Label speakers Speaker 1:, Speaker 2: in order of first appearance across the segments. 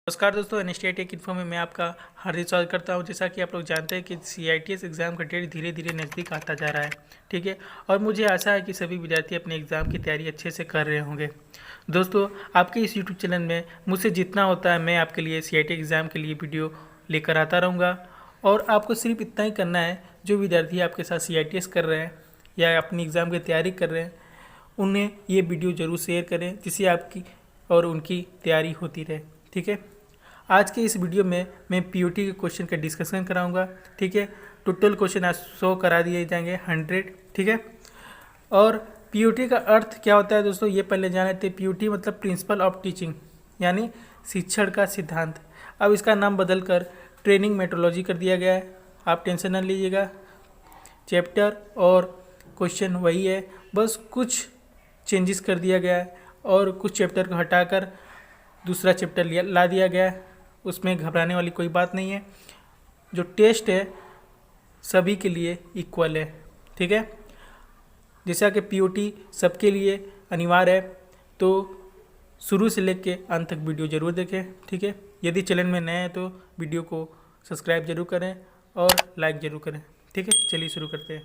Speaker 1: नमस्कार दोस्तों, take info में मैं आपका हार्दिक स्वागत करता हूं। जैसा कि आप लोग जानते हैं कि CITS एग्ज़ाम का डेट धीरे धीरे नज़दीक आता जा रहा है, ठीक है। और मुझे आशा है कि सभी विद्यार्थी अपने एग्ज़ाम की तैयारी अच्छे से कर रहे होंगे। दोस्तों, आपके इस यूट्यूब चैनल में मुझसे जितना होता है मैं आपके लिए CIT एग्ज़ाम के लिए वीडियो लेकर आता रहूँगा। और आपको सिर्फ इतना ही करना है, जो विद्यार्थी आपके साथ CITS कर रहे हैं या अपनी एग्ज़ाम की तैयारी कर रहे हैं, उन्हें ये वीडियो ज़रूर शेयर करें, जिससे आपकी और उनकी तैयारी होती रहे, ठीक है। आज के इस वीडियो में मैं POT के क्वेश्चन का डिस्कशन कराऊंगा, ठीक है। टोटल क्वेश्चन आज 100 करा दिए जाएंगे, 100, ठीक है। और POT का अर्थ क्या होता है दोस्तों, ये पहले जान लेते हैं। POT मतलब प्रिंसिपल ऑफ टीचिंग, यानी शिक्षण का सिद्धांत। अब इसका नाम बदल कर ट्रेनिंग मेट्रोलॉजी कर दिया गया है। आप टेंशन ना लीजिएगा, चैप्टर और क्वेश्चन वही है, बस कुछ चेंजेस कर दिया गया है और कुछ चैप्टर को हटाकर दूसरा चैप्टर ला दिया गया है। उसमें घबराने वाली कोई बात नहीं है। जो टेस्ट है सभी के लिए इक्वल है, ठीक है। जैसा कि POT सबके लिए अनिवार्य है, तो शुरू से लेकर अंत तक वीडियो ज़रूर देखें, ठीक है। यदि चैनल में नए हैं तो वीडियो को सब्सक्राइब जरूर करें और लाइक ज़रूर करें, ठीक है। चलिए शुरू करते हैं।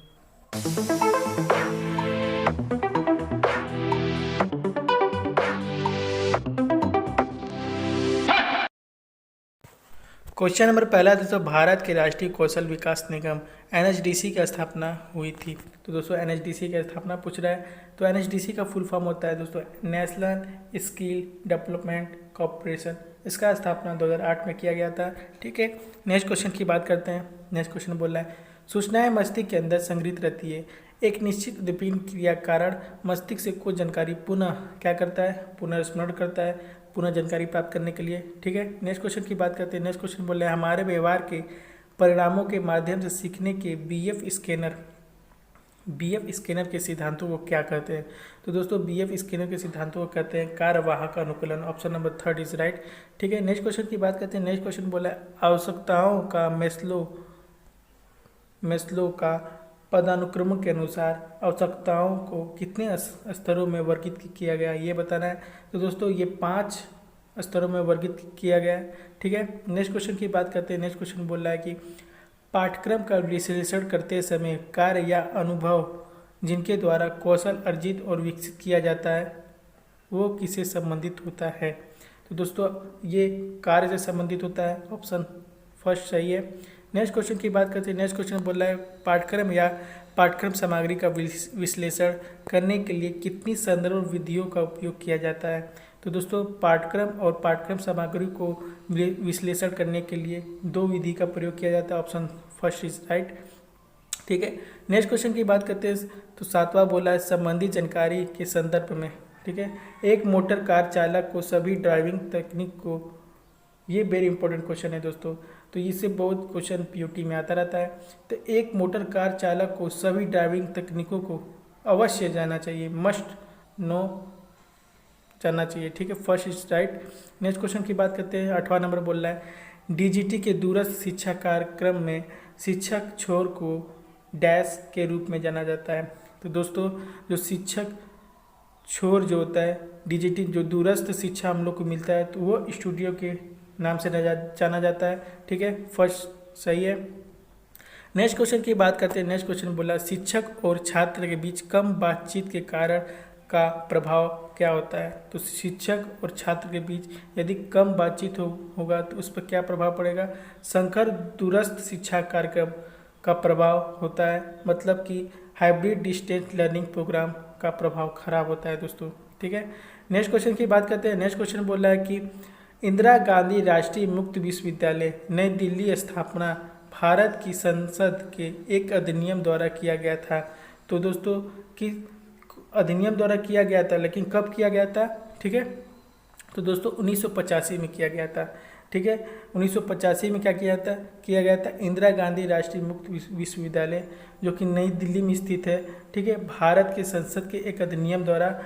Speaker 1: क्वेश्चन नंबर पहला दोस्तों, भारत के राष्ट्रीय कौशल विकास निगम NHDC की स्थापना हुई थी। तो दोस्तों NHDC की स्थापना पूछ रहा है, तो NHDC का फुल फॉर्म होता है दोस्तों नेशनल स्किल डेवलपमेंट कॉरपोरेशन। इसका स्थापना 2008 में किया गया था, ठीक है। नेक्स्ट क्वेश्चन की बात करते हैं। नेक्स्ट क्वेश्चन बोल रहा है, सूचनाएं मस्तिष्क के अंदर संग्रहित रहती है। एक निश्चित विभिन्न क्रिया कारण मस्तिष्क से कुछ जानकारी पुनः क्या करता है, पुनर्स्मरण करता है, पुनः जानकारी प्राप्त करने के लिए, ठीक है। नेक्स्ट क्वेश्चन की बात करते हैं। नेक्स्ट क्वेश्चन बोल रहे हैं, हमारे व्यवहार के परिणामों के माध्यम से सीखने के BF स्कैनर के सिद्धांतों को क्या कहते हैं। तो दोस्तों BF स्कैनर के सिद्धांतों को कहते हैं कार्यवाहक अनुकूलन। ऑप्शन नंबर 3 इज राइट, ठीक है। नेक्स्ट क्वेश्चन की बात करते हैं। नेक्स्ट क्वेश्चन बोला है, आवश्यकताओं का मेस्लो का पदानुक्रम के अनुसार आवश्यकताओं को कितने स्तरों में वर्गीकृत किया गया, ये बताना है। तो दोस्तों ये 5 स्तरों में वर्गीकृत किया गया है, ठीक है। नेक्स्ट क्वेश्चन की बात करते हैं। नेक्स्ट क्वेश्चन बोल रहा है कि पाठ्यक्रम का विश्लेषण करते समय कार्य या अनुभव जिनके द्वारा कौशल अर्जित और विकसित किया जाता है वो किससे संबंधित होता है। तो दोस्तों ये कार्य से संबंधित होता है। ऑप्शन फर्स्ट सही है। नेक्स्ट क्वेश्चन की बात करते हैं। नेक्स्ट क्वेश्चन बोल रहा है, पाठ्यक्रम या पाठ्यक्रम सामग्री का विश्लेषण करने के लिए कितनी संदर्भ विधियों का उपयोग किया जाता है। तो दोस्तों पाठ्यक्रम और पाठ्यक्रम सामग्री को विश्लेषण करने के लिए 2 विधि का प्रयोग किया जाता है। ऑप्शन फर्स्ट इज राइट, ठीक है। नेक्स्ट क्वेश्चन की बात करते हैं। तो 7वां बोला है, संबंधित जानकारी के संदर्भ में, ठीक है। एक मोटर कार चालक को सभी ड्राइविंग तकनीक को, ये वेरी इंपॉर्टेंट क्वेश्चन है दोस्तों, तो इससे बहुत क्वेश्चन POT में आता रहता है। तो एक मोटर कार चालक को सभी ड्राइविंग तकनीकों को अवश्य जाना चाहिए, मस्ट नो जानना चाहिए, ठीक है। First is right. Next question की बात करते हैं। 8वां नंबर बोल रहा है, DGT के दूरस्थ शिक्षा कार्यक्रम में शिक्षक छोर को डैश के रूप में जाना जाता है। तो दोस्तों जो शिक्षक छोर जो होता है, DGT जो दूरस्थ शिक्षा हम लोग को मिलता है, तो वो स्टूडियो के नाम से जाना जाता है, ठीक है। फर्स्ट सही है। नेक्स्ट क्वेश्चन की बात करते हैं। नेक्स्ट क्वेश्चन बोला, शिक्षक और छात्र के बीच कम बातचीत के कारण का प्रभाव क्या होता है। तो शिक्षक और छात्र के बीच यदि कम बातचीत होगा तो उस पर क्या प्रभाव पड़ेगा। संकर दूरस्थ शिक्षा कार्यक्रम का प्रभाव होता है, मतलब कि हाइब्रिड डिस्टेंस लर्निंग प्रोग्राम का प्रभाव खराब होता है दोस्तों, ठीक है। नेक्स्ट क्वेश्चन की बात करते हैं। नेक्स्ट क्वेश्चन बोल रहा है कि इंदिरा गांधी राष्ट्रीय मुक्त विश्वविद्यालय नई दिल्ली स्थापना भारत की संसद के एक अधिनियम द्वारा किया गया था। तो दोस्तों कि अधिनियम द्वारा किया गया था, लेकिन कब किया गया था, ठीक है। तो दोस्तों 1985 में किया गया था, ठीक है। 1985 में क्या किया गया था इंदिरा गांधी राष्ट्रीय मुक्त विश्वविद्यालय, जो कि नई दिल्ली में स्थित है, ठीक है। भारत के संसद के एक अधिनियम द्वारा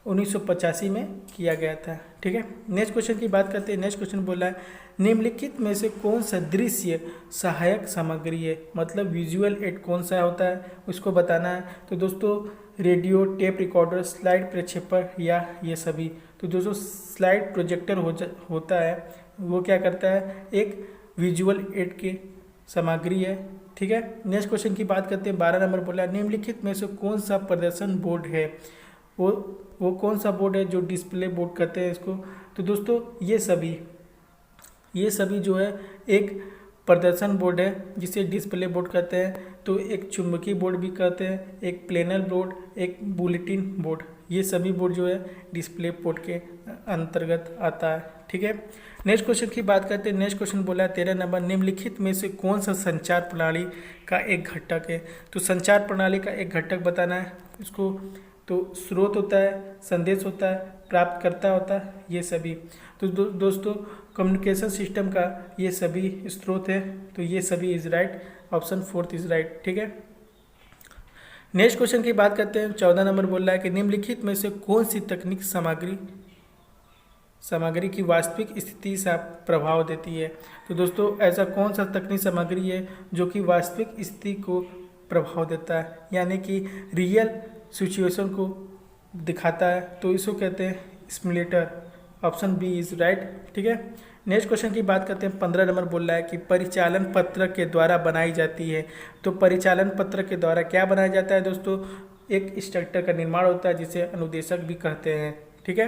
Speaker 1: 1985 में किया गया था, ठीक है। नेक्स्ट क्वेश्चन की बात करते हैं। नेक्स्ट क्वेश्चन बोला है, निम्नलिखित में से कौन सा दृश्य सहायक सामग्री है, मतलब विजुअल एड कौन सा होता है उसको बताना है। तो दोस्तों रेडियो, टेप रिकॉर्डर, स्लाइड प्रक्षेपण या ये सभी। तो दोस्तों स्लाइड प्रोजेक्टर होता है, वो क्या करता है, एक विजुअल एड की सामग्री है। ठीक है, नेक्स्ट क्वेश्चन की बात करते हैं। 12 नंबर बोला निम्नलिखित में से कौन सा प्रदर्शन बोर्ड है, वो कौन सा बोर्ड है जो डिस्प्ले बोर्ड कहते हैं इसको। तो दोस्तों ये सभी जो है एक प्रदर्शन बोर्ड है जिसे डिस्प्ले बोर्ड कहते हैं। तो एक चुंबकीय बोर्ड भी कहते हैं, एक प्लेनर बोर्ड, एक बुलेटिन बोर्ड, ये सभी बोर्ड जो है डिस्प्ले बोर्ड के अंतर्गत आता है। ठीक है, नेक्स्ट क्वेश्चन की बात करते हैं। नेक्स्ट क्वेश्चन बोला है 13 नंबर निम्नलिखित में से कौन सा संचार प्रणाली का एक घटक है। तो संचार प्रणाली का एक घटक बताना है इसको। तो स्रोत होता है, संदेश होता है, प्राप्तकर्ता होता है, ये सभी। तो दोस्तों कम्युनिकेशन सिस्टम का ये सभी स्रोत है, तो ये सभी is right, option 4 is right. ठीक है, नेक्स्ट क्वेश्चन की बात करते हैं। 14 नंबर बोल रहा है कि निम्नलिखित में से कौन सी तकनीक सामग्री की वास्तविक स्थिति से प्रभाव देती है। तो दोस्तों ऐसा कौन सा तकनीक सामग्री है जो कि वास्तविक स्थिति को प्रभाव देता है, यानी कि रियल सिचुएशन को दिखाता है, तो इसको कहते हैं simulator, option B is right. ठीक है, नेक्स्ट क्वेश्चन की बात करते हैं। 15 नंबर बोल रहा है कि परिचालन पत्र के द्वारा बनाई जाती है। तो परिचालन पत्र के द्वारा क्या बनाया जाता है दोस्तों, एक स्ट्रक्चर का निर्माण होता है जिसे अनुदेशक भी कहते हैं। ठीक है,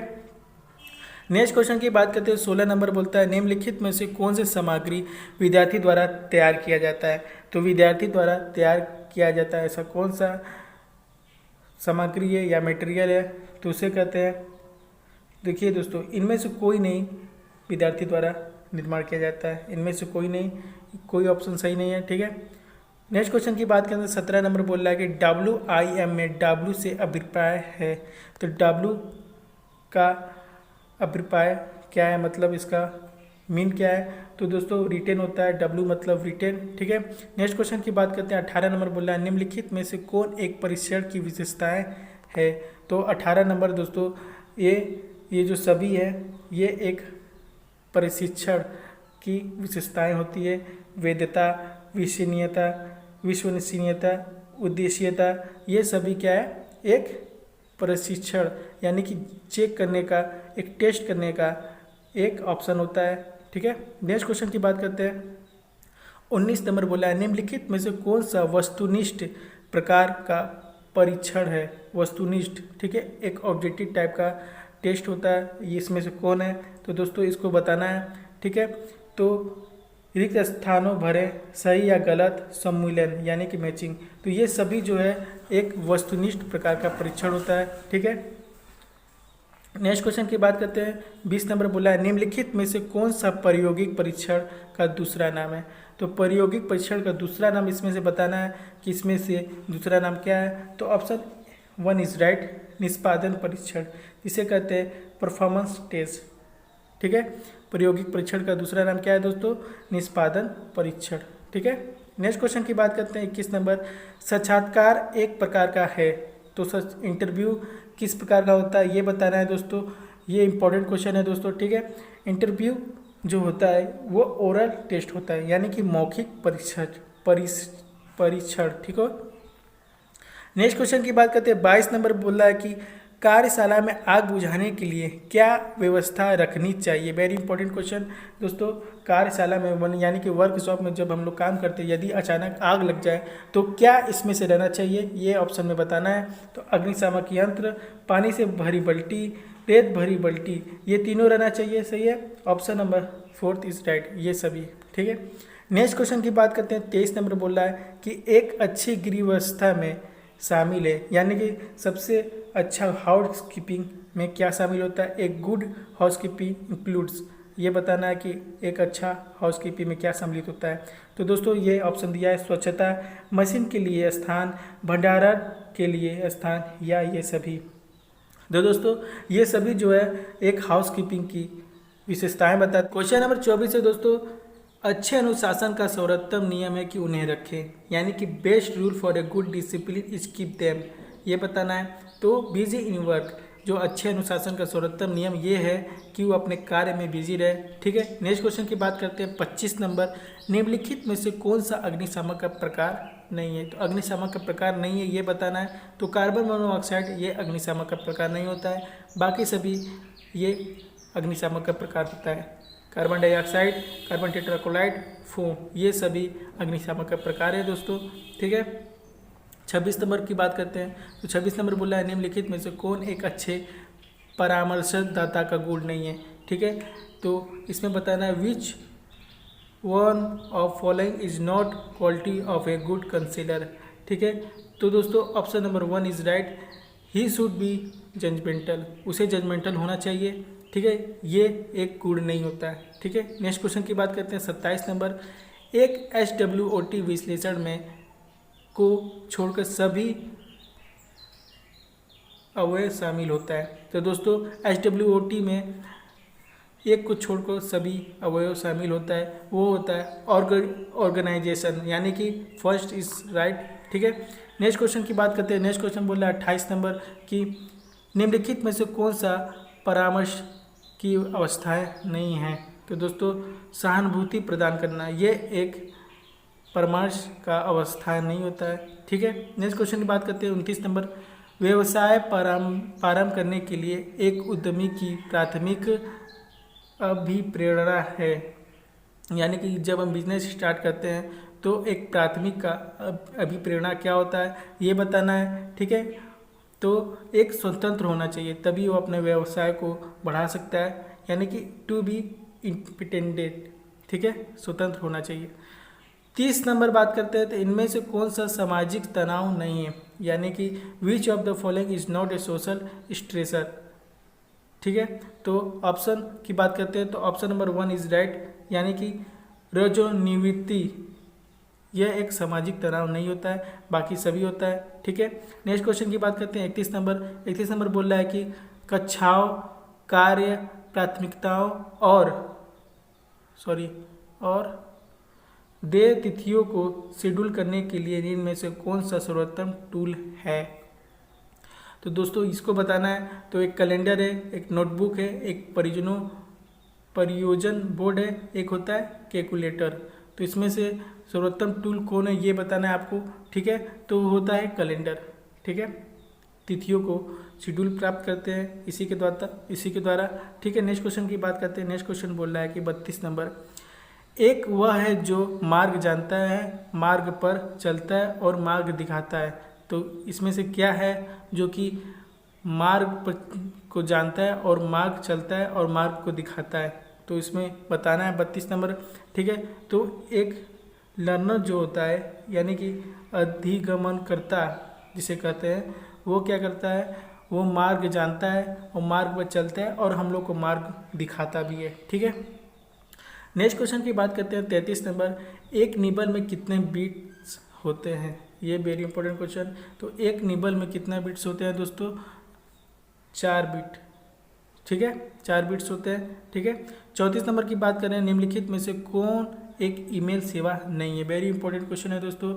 Speaker 1: नेक्स्ट क्वेश्चन की बात करते हैं। 16 नंबर बोलता है निम्नलिखित में से कौन सी सामग्री विद्यार्थी द्वारा तैयार किया जाता है। तो विद्यार्थी द्वारा तैयार किया जाता है ऐसा कौन सा सामग्री है या मटेरियल है, तो उसे कहते हैं। देखिए दोस्तों इनमें से कोई नहीं विद्यार्थी द्वारा निर्माण किया जाता है, इनमें से कोई नहीं, कोई ऑप्शन सही नहीं है। ठीक है, नेक्स्ट क्वेश्चन की बात करें। 17 नंबर बोल रहा है कि WIM में W से अभिप्राय है। तो W का अभिप्राय क्या है, मतलब इसका मीन क्या है। तो दोस्तों रिटेन होता है, W मतलब रिटेन। ठीक है, नेक्स्ट क्वेश्चन की बात करते हैं। 18 नंबर बोल रहा है निम्नलिखित में से कौन एक परीक्षण की विशेषताएं है। तो 18 नंबर दोस्तों ये जो सभी है ये एक प्रशिक्षण की विशेषताएं होती है। वैधता, विश्वसनीयता, उद्देश्यता, ये सभी क्या है, एक प्रशिक्षण यानी कि चेक करने का, एक टेस्ट करने का एक ऑप्शन होता है। ठीक है, नेक्स्ट क्वेश्चन की बात करते हैं। 19 नंबर बोला है निम्नलिखित में से कौन सा वस्तुनिष्ठ प्रकार का परीक्षण है। वस्तुनिष्ठ, ठीक है, एक ऑब्जेक्टिव टाइप का टेस्ट होता है, ये इसमें से कौन है। तो दोस्तों इसको बताना है। ठीक है, तो रिक्त स्थानों भरे, सही या गलत, सम्मिलन यानी कि मैचिंग, तो ये सभी जो है एक वस्तुनिष्ठ प्रकार का परीक्षण होता है। ठीक है, नेक्स्ट क्वेश्चन की बात करते हैं। 20 नंबर बोला है निम्नलिखित में से कौन सा प्रायोगिक परीक्षण का दूसरा नाम है। तो प्रायोगिक परीक्षण का दूसरा नाम इसमें से बताना है कि इसमें से दूसरा नाम क्या है। तो ऑप्शन 1 इज राइट, निष्पादन परीक्षण, जिसे कहते हैं परफॉर्मेंस टेस्ट। ठीक है, प्रायोगिक परीक्षण का दूसरा नाम क्या है दोस्तों, निष्पादन परीक्षण। ठीक है, नेक्स्ट क्वेश्चन की बात करते हैं। 21 नंबर, साक्षात्कार एक प्रकार का है। तो इंटरव्यू किस प्रकार का होता है ये बताना है दोस्तों, ये इंपॉर्टेंट क्वेश्चन है दोस्तों। ठीक है, इंटरव्यू जो होता है वो ओरल टेस्ट होता है, यानी कि मौखिक परीक्षण। ठीक हो, नेक्स्ट क्वेश्चन की बात करते हैं। 22 नंबर बोल रहा है कि कार्यशाला में आग बुझाने के लिए क्या व्यवस्था रखनी चाहिए। वेरी इंपॉर्टेंट क्वेश्चन दोस्तों। कार्यशाला में यानी कि वर्कशॉप में जब हम लोग काम करते हैं, यदि अचानक आग लग जाए तो क्या इसमें से रहना चाहिए, ये ऑप्शन में बताना है। तो अग्निशामक यंत्र, पानी से भरी बाल्टी, रेत भरी बाल्टी, ये तीनों रहना चाहिए। सही है, ऑप्शन नंबर 4 इज राइट, ये सभी। ठीक है, नेक्स्ट क्वेश्चन की बात करते हैं। 23 नंबर बोल रहा है कि एक अच्छी गृहवस्था में शामिल है, यानी कि सबसे अच्छा हाउस कीपिंग में क्या शामिल होता है। एक गुड हाउस कीपिंग इंक्लूड्स, ये बताना है कि एक अच्छा हाउस कीपिंग में क्या सम्मिलित होता है। तो दोस्तों ये ऑप्शन दिया है, स्वच्छता, मशीन के लिए स्थान, भंडारण के लिए स्थान, या ये सभी। तो दोस्तों ये सभी जो है एक हाउस कीपिंग की विशेषताएं बताते। क्वेश्चन नंबर 24 है दोस्तों, अच्छे अनुशासन का सर्वोत्तम नियम है कि उन्हें रखें, यानी कि best rule for a good discipline is keep them, ये बताना है। तो बिजी इन वर्क, जो अच्छे अनुशासन का सर्वोत्तम नियम ये है कि वो अपने कार्य में बिजी रहे। ठीक है, नेक्स्ट क्वेश्चन की बात करते हैं। 25 नंबर, निम्नलिखित में से कौन सा अग्निशामक का प्रकार नहीं है। तो अग्निशामक का प्रकार नहीं है ये बताना है। तो कार्बन मोनोऑक्साइड ये अग्निशामक का प्रकार नहीं होता है, बाकी सभी ये अग्निशामक का प्रकार होता है। Carbon dioxide, carbon tetrachloride, foam, ये सभी अग्निशामक का प्रकार है दोस्तों। ठीक है, 26 नंबर की बात करते हैं। तो 26 नंबर बोला है निम्नलिखित में से कौन एक अच्छे परामर्शदाता का गुण नहीं है। ठीक है, तो इसमें बताना है which one of following is not quality of a good counsellor. ठीक है, तो दोस्तों option number 1 is right, he should be judgemental, उसे जजमेंटल होना चाहिए। ठीक है, ये एक गुण नहीं होता है। ठीक है, नेक्स्ट क्वेश्चन की बात करते हैं 27 नंबर, एक SWOT विश्लेषण में को छोड़कर सभी अवयव शामिल होता है। तो दोस्तों SWOT में एक को छोड़कर सभी अवयव शामिल होता है, वो होता है ऑर्गेनाइजेशन, यानी कि फर्स्ट इज राइट। ठीक है, नेक्स्ट क्वेश्चन की बात करते हैं। नेक्स्ट क्वेश्चन बोल रहा है 28 नंबर की निम्नलिखित में से कौन सा परामर्श की अवस्थाएं नहीं हैं। तो दोस्तों सहानुभूति प्रदान करना ये एक परामर्श का अवस्था नहीं होता है। ठीक है, नेक्स्ट क्वेश्चन की बात करते हैं 29 नंबर, व्यवसाय प्रारंभ करने के लिए एक उद्यमी की प्राथमिक अभिप्रेरणा है, यानी कि जब हम बिजनेस स्टार्ट करते हैं तो एक प्राथमिक का अभिप्रेरणा क्या होता है ये बताना है। ठीक है, तो एक स्वतंत्र होना चाहिए तभी वो अपने व्यवसाय को बढ़ा सकता है, यानी कि टू बी इंडिपेंडेंट। ठीक है, स्वतंत्र होना चाहिए। 30 नंबर बात करते हैं, तो इनमें से कौन सा सामाजिक तनाव नहीं है, यानी कि which of the following is not a social stressor. ठीक है, तो ऑप्शन की बात करते हैं, तो ऑप्शन नंबर 1 इज राइट, यानी कि रजोनिवृत्ति यह एक सामाजिक तनाव नहीं होता है, बाकी सभी होता है। ठीक है, नेक्स्ट क्वेश्चन की बात करते हैं 31 नंबर। 31 नंबर बोल रहा है कि कक्षाओं, कार्य, प्राथमिकताओं और देय तिथियों को शेड्यूल करने के लिए इनमें से कौन सा सर्वोत्तम टूल है। तो दोस्तों इसको बताना है, तो एक कैलेंडर है, एक नोटबुक है, एक परियोजन बोर्ड है, एक होता है कैलकुलेटर। तो इसमें से सर्वोत्तम टूल कौन है ये बताना है आपको। ठीक है, तो होता है कैलेंडर। ठीक है, तिथियों को शेड्यूल प्राप्त करते हैं इसी के द्वारा। ठीक है, नेक्स्ट क्वेश्चन की बात करते हैं। नेक्स्ट क्वेश्चन बोल रहा है कि 32 नंबर, एक वह है जो मार्ग जानता है, मार्ग पर चलता है और मार्ग दिखाता है। तो इसमें से क्या है जो कि मार्ग पर को जानता है और मार्ग चलता है और मार्ग को दिखाता है, तो इसमें बताना है 32 नंबर। ठीक है, तो एक लर्नर जो होता है, यानी कि अधिगमनकर्ता जिसे कहते हैं, वो क्या करता है, वो मार्ग जानता है और मार्ग पर चलता है और हम लोग को मार्ग दिखाता भी है। ठीक है, नेक्स्ट क्वेश्चन की बात करते हैं 33 नंबर, एक निबल में कितने बीट्स होते हैं। ये वेरी इंपॉर्टेंट क्वेश्चन। तो एक निबल में कितने बिट्स होते हैं दोस्तों, 4 बिट। ठीक है, 4 बिट्स होते हैं। ठीक है, 34 नंबर की बात करें, निम्नलिखित में से कौन एक ईमेल सेवा नहीं है। वेरी इंपॉर्टेंट क्वेश्चन है दोस्तों।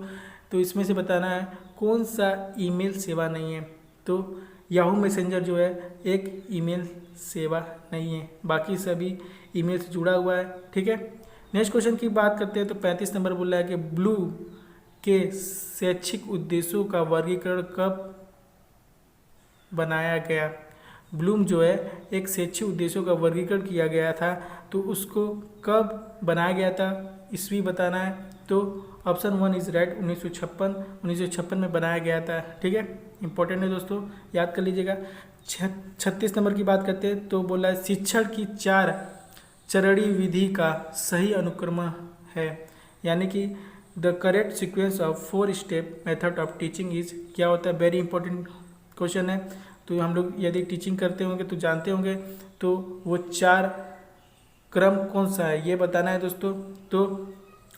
Speaker 1: तो इसमें से बताना है कौन सा ईमेल सेवा नहीं है। तो याहू मैसेंजर जो है एक ईमेल सेवा नहीं है, बाकी सभी ईमेल से जुड़ा हुआ है। ठीक है, नेक्स्ट क्वेश्चन की बात करते हैं, तो 35 नंबर बोल रहा है कि ब्लू के शैक्षिक उद्देश्यों का वर्गीकरण कब बनाया गया। ब्लूम जो है एक शैक्षिक उद्देश्यों का वर्गीकरण किया गया था, तो उसको कब बनाया गया था ईस्वी बताना है। तो ऑप्शन 1 इज राइट, 1956 में बनाया गया था। ठीक है, इंपॉर्टेंट है दोस्तों, याद कर लीजिएगा। 36 नंबर की बात करते हैं, तो बोला है शिक्षण की 4 चरणीय विधि का सही अनुक्रम है, यानी कि the correct sequence of 4 step method of teaching is क्या होता है। वेरी इंपॉर्टेंट क्वेश्चन है। तो हम लोग यदि टीचिंग करते होंगे तो जानते होंगे, तो वो 4 क्रम कौन सा है ये बताना है दोस्तों। तो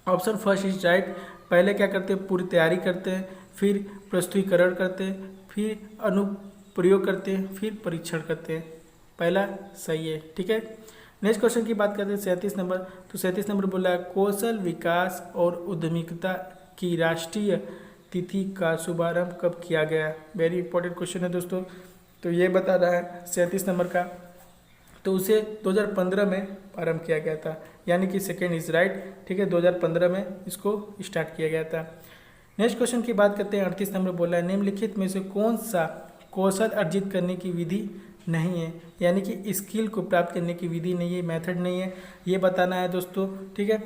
Speaker 1: ऑप्शन फर्स्ट इज राइट, पहले क्या करते हैं, पूरी तैयारी करते हैं, फिर प्रस्तुतिकरण करते हैं, फिर अनुप्रयोग करते हैं, फिर परीक्षण करते हैं, पहला सही है। ठीक है, नेक्स्ट क्वेश्चन की बात करते हैं 37 नंबर। तो 37 नंबर बोला है कौशल विकास और उद्यमिता की राष्ट्रीय तिथि का शुभारंभ कब किया गया। वेरी इंपॉर्टेंट क्वेश्चन है दोस्तों। तो ये बता रहा है 37 नंबर का, तो उसे 2015 में प्रारंभ किया गया था, यानी कि सेकेंड इज राइट। ठीक है, 2015 में इसको स्टार्ट किया गया था। नेक्स्ट क्वेश्चन की बात करते हैं 38 नंबर बोला है निम्नलिखित में से कौन सा कौशल अर्जित करने की विधि नहीं है, यानी कि स्किल को प्राप्त करने की विधि नहीं है, मेथड नहीं है, ये बताना है दोस्तों। ठीक है,